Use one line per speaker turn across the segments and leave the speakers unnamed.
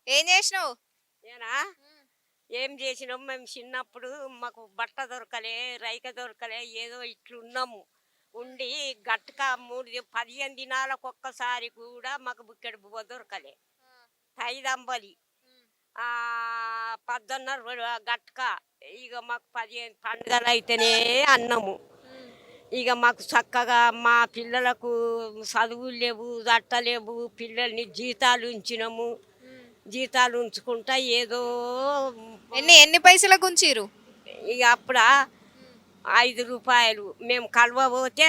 ఏం జేసినావు?
నేనా?
హ్మ్.
ఏం చేసినాం మేము చిన్నప్పుడు మాకు బట్ట దొరకలే, రైక దొరకలే, ఏదో ఇట్లున్నాము.
హ్మ్.
ఉండి గట్క 15 దినాలకు ఒక్కసారి కూడా మాకు బుక్కెడు బువ్వ దొరకలే.
ఆ!
తైదంబలి,
హ్మ్.
పద్దొన్నర గట్క. ఇక మాకు 15 పండుగలైతేనే అన్నము.
హ్మ్.
ఇక మాకు చక్కగా మా పిల్లలకు చదువులు లేవు, దట్టలేవు, పిల్లల్ని జీతాలు ఉంచినాము.
హ్మ్.
జీతాలు ఉంచుకుంటా ఏదో
ఎన్ని పైసలకు ఉంచిర్రు?
ఇక అప్పుడా
హ్మ్.
రూ. 5 మేము కలవబోతే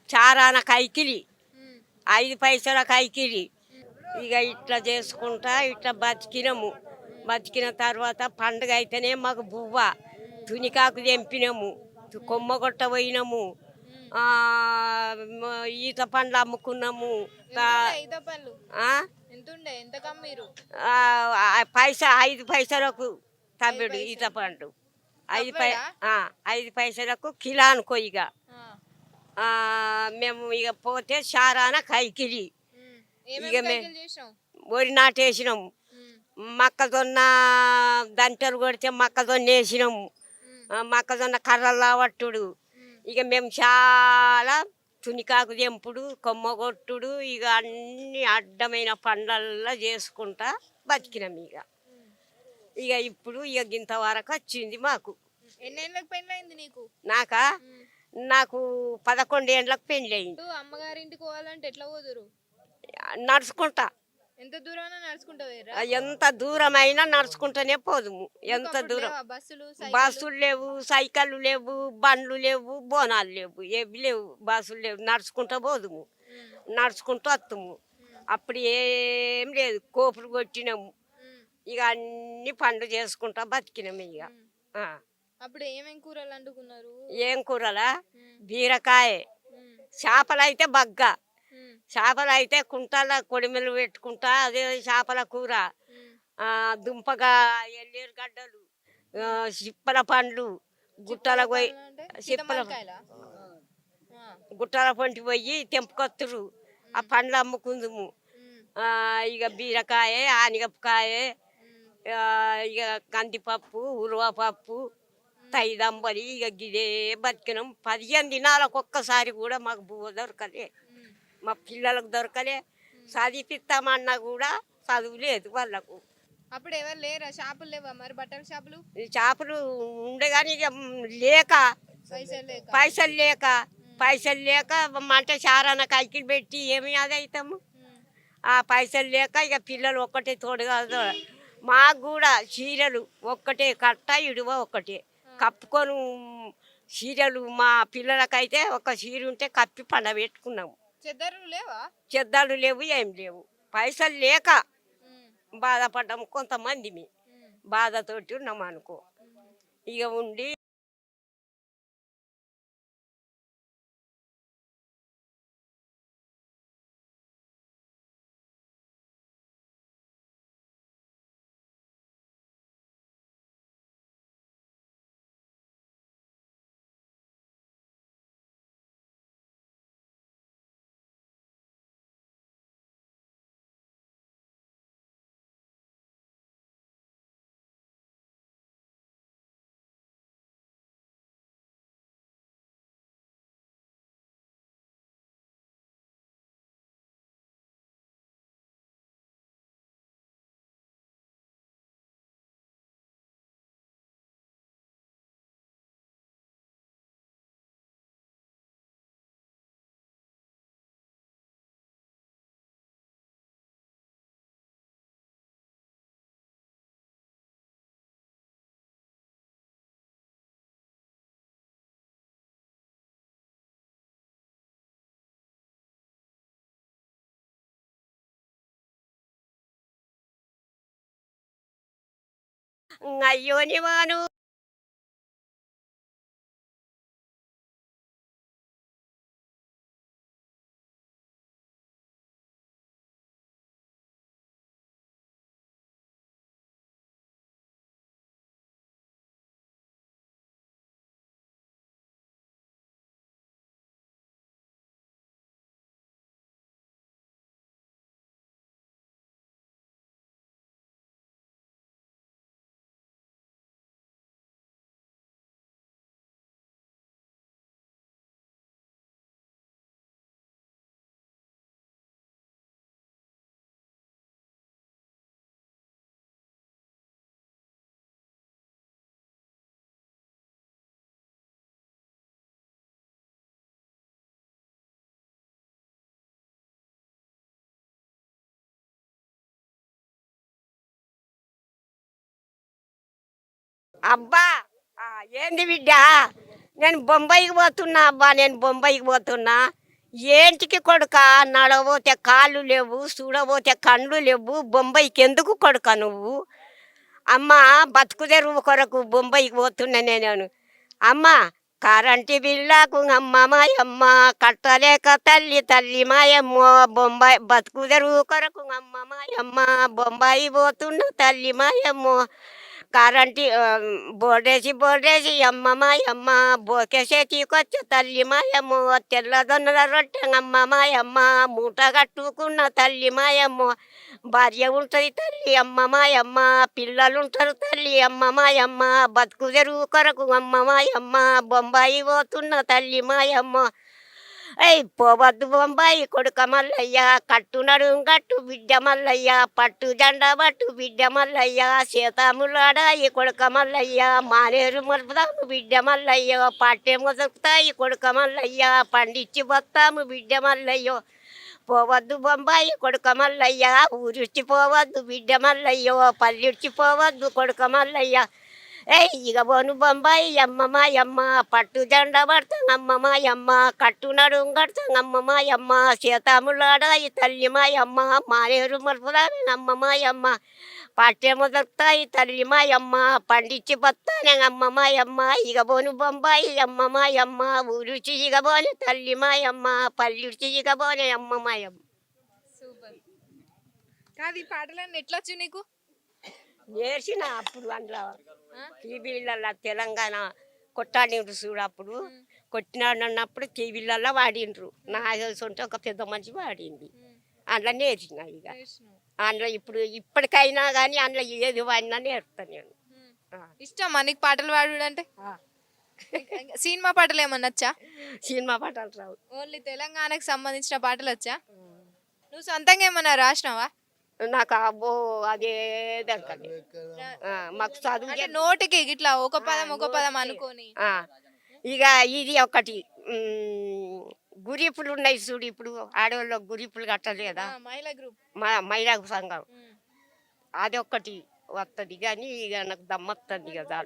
చారాన కైకిలి,
హ్మ్.
5 పైసల కైకిలి.
హ్మ్.
ఇక ఇట్లా చేసుకుంటా ఇట్లా బతికినాము.
హ్మ్.
బతికిన తర్వాత పండుగ అయితేనే మాకు బువ్వ,
హ్మ్.
తునికాకు తెంపినాము,
హ్మ్.
కొమ్మగొట్ట పోయినాము,
హ్మ్.
ఆ, ఈత పండ్లు అమ్ముకున్నాము.
ఎంతుండే ఈత పళ్ళు?
ఆ,
ఎంతుండే? ఎంతకమ్మిర్రు?
ఆ, పైసా 5 పైసలకు
5
తమ్ముడు ఈత
పైసలు.
పండు. ఐదు పై
సవ్వడా?
5 పైసలకు కిలో అనుకో ఇక.
ఆ!
మేము ఇక పోతే షారాన కైకిలి.
హ్మ్.
ఇక
ఏమేం కైకిలు జేసినావు?
వరి నాటేసినాము.
హ్మ్.
మొక్కజొన్న దంటలు కొడితే మొక్కజొన్న వేసినాము.
హ్మ్.
మొక్కజొన్న కర్రలు పట్టుడు.
హ్మ్.
ఇక మేము చాలా తునికాకు తెంపుడు, కొమ్మగొట్టుడు, ఇక అన్ని అడ్డమైన పనులల్లా చేసుకుంటా బతికినాం ఇక.
హ్మ్.
ఇక ఇప్పుడు ఇక ఇంతవరకు వచ్చింది మాకు.
హ్మ్. ఎన్నేళ్ళకి పెళ్లయింది నీకు?
నాకా
హ్మ్.
నాకు 11 ఏండ్లకు పెళ్ళి అయింది.
ఇప్పుడు అమ్మగారింటికి పోవాలంటే ఎట్లా పోదురు?
నడుచుకుంటా.
ఎంత దూరమన్నా నడుచుకుంటా పోయిర్రా?
ఎంత దూరమైనా నడుచుకుంటూనే పోదుము.
ఎందుకు
ఎంత
అప్పుడు
దూరం.
లేవా బస్సులు, సైకిళ్ళు?
బస్సులు లేవు, సైకిళ్ళు లేవు, బండ్లు లేవు, బోనాలు లేవు, ఏవి లేవు, బస్సులు లేవు, నడుచుకుంటూ పోదుము.
హ్మ్.
నడుచుకుంటూ వత్తుము.
హ్మ్.
అప్పుడు ఏం లేదు, కోపులు కొట్టినాము.
హ్మ్.
ఇక అన్ని పనులు చేసుకుంటా బతికినాము ఇక.
హ్మ్.
ఆ.
అప్పుడు ఏమేం కూరలు వండుకున్నారు?
ఏం కూరలా?
హ్మ్.
బీరకాయ,
హ్మ్.
చేపలైతే బగ్గ,
హ్మ్.
చేపలైతే కుంటాల కొడిమెలు పెట్టుకుంటా అదే చేపల కూర.
హ్మ్.
దుంపగా, ఎల్లేరు గడ్డలు,
హ్మ్.
చిప్పల పండ్లు,
చిప్పల
గుట్టల పోయి
పనులంటే
చిప్పల
సీతమలకాయలా? ఆ!
గుట్టల పొంటి పోయి తెంపుకొత్తురు. ఆ
హ్మ్.
పండ్లు అమ్ముకుందుము.
హ్మ్.
ఇక బీరకాయ, ఆనగపకాయ,
హ్మ్.
ఇక కందిపప్పు, ఉలవపప్పు,
హ్మ్.
తైదంబరి, ఇక గిదే బతికినాం. 15 దినాలకు ఒక్కసారి కూడా మాకు బువ్వ దొరకలే.
హ్మ్.
మా పిల్లలకు దొరకలే.
హ్మ్.
చదివిపిస్తామన్నా కూడా చదువు లేదు వాళ్ళకు.
అప్పుడు ఎవరు లేరా? షాపులు లేవా మరి బట్టల షాపులు?
ఈ చేపలు ఉండే కానీ ఇక లేక,
పైసలు లేక.
పైసలు లేక,
హ్మ్.
పైసలు లేక అంటే చారాన కైకిలు పెట్టి ఏమి అదైతాము.
హ్మ్.
ఆ పైసలు లేక ఇక పిల్లలు ఒక్కటే తోడుగా మాకు కూడా చీరలు ఒక్కటే కట్ట ఇడువ ఒక్కటే
ఆ!
కప్పుకొని చీరలు మా పిల్లలకైతే ఒక చీర ఉంటే కప్పి పండబెట్టుకున్నాము.
చెద్దర్లు లేవా?
చెద్దాలు లేవు, ఏం లేవు. పైసలు లేక
హ్మ్.
బాధపడ్డాము కొంతమంది.
హ్మ్.
బాధతోటి ఉన్నాం అనుకో.
హుహు.
ఇక ఉండి అయ్యోని వాను అబ్బా ఆ, ఏంది బిడ్డ నేను బొంబాయికి పోతున్నా అబ్బా నేను బొంబాయికి పోతున్నా ఏంటికి కొడుక నడవపోతే కాళ్ళు లేవు చూడబోతే కండ్లు లేవు బొంబాయికి ఎందుకు కొడుక నువ్వు అమ్మ బతుకు తెరువు కొరకు బొంబాయికి పోతున్నా నేను అమ్మ కరెంటు బిల్లాకు అమ్మ మాయమ్మ కట్టలేక తల్లి తల్లి మాయమ్మ బొంబాయి బతుకు తెరువు కొరకు అమ్మ మాయమ్మ బొంబాయి పోతున్న తల్లి మాయమ్మ కరెంటు బోడేసి అమ్మ మాయమ్మ బోకేసే తీకొచ్చే తల్లి మాయమ్మ తెల్లదొన్నల రొట్టె అమ్మ మాయమ్మ మూట కట్టుకున్న తల్లి మాయమ్మ భార్య ఉంటుంది తల్లి అమ్మ మాయమ్మ పిల్లలు ఉంటారు తల్లి అమ్మ మాయమ్మ బతుకు తెరువు కొరకు అమ్మ మాయమ్మ బొంబాయి పోతున్న తల్లి మాయమ్మ ఏయ్ పోవద్దు బొంబాయి కొడుక మల్లయ్య కట్టునడు గట్టు బిడ్డ మల్లయ్య పట్టు జెండా పట్టు బిడ్డ మల్లయ్య సీతాములాడాయి కొడుక మల్లయ్య మానేరు మలుపుదాము బిడ్డ మల్లయ్య పట్టేమో దొరుకుతాయి కొడుక మల్లయ్య పండించి బతాము బిడ్డ మల్లయ్యో పోవద్దు బొంబాయి కొడుక మల్లయ్య ఊరిచ్చి పోవద్దు బిడ్డ మల్లయ్యో పల్లిడ్చి పోవద్దు కొడుక మల్లయ్య ఏయ్ ఇక పోను బొంబాయి అమ్మ మాయమ్మ పట్టు జెండా పడతాం అమ్మ మాయమ్మ కట్టు నడుం కడతాం అమ్మ మాయమ్మ సీతాములాడాయి తల్లి మాయమ్మ మానేరు మలుపుదాని అమ్మ మాయమ్మ పట్టేమో దొరుకుతాయి తల్లి మాయమ్మ పండించి బతానే అమ్మ మాయమ్మ ఇక పోను బొంబాయి అమ్మ మాయమ్మ ఊరిచి ఇక పోని తల్లి మాయమ్మ పల్లిడిచి ఇక పోనే అమ్మ మాయమ్మ
సూపర్. కాదు ఈ పాటలన్నీ ఎట్లా వచ్చు నీకు?
నేర్చిన అప్పుడు అందులో
ఆ?
టీవీలలో తెలంగాణ కొట్టాడిండ్రు చూడు అప్పుడు కొట్టినాడన్నప్పుడు టీవీలలో వాడిండ్రు నా ఉంటే ఒక పెద్ద మనిషి వాడింది అందులో నేర్చిన ఇక
చేసినావు.
అందులో ఇప్పటికైనా కానీ అందులో ఏది వాడినా నేర్పుతాను నేను
ఇష్టమా నీకు పాటలు పాడు అంటే? సినిమా పాటలు ఏమన్నా వచ్చా?
సినిమా పాటలు రావు
ఓన్లీ తెలంగాణకు సంబంధించిన పాటలు వచ్చా? నువ్వు సొంతంగా ఏమన్నా రాసినావా?
నాకు అబ్బో అదే దొరకదు మాకు చదువు
అంటే నోటికి ఇట్లా ఒక పదం అనుకోని
ఇక ఇది ఒకటి గురిపులు ఉన్నాయి చూడు ఇప్పుడు ఆడవాళ్ళు గురిపులు కట్టలేదా
మహిళా గ్రూప్
మహిళా సంఘం అది ఒక్కటి వస్తుంది కానీ ఇక నాకు దమ్మొస్తుంది కదా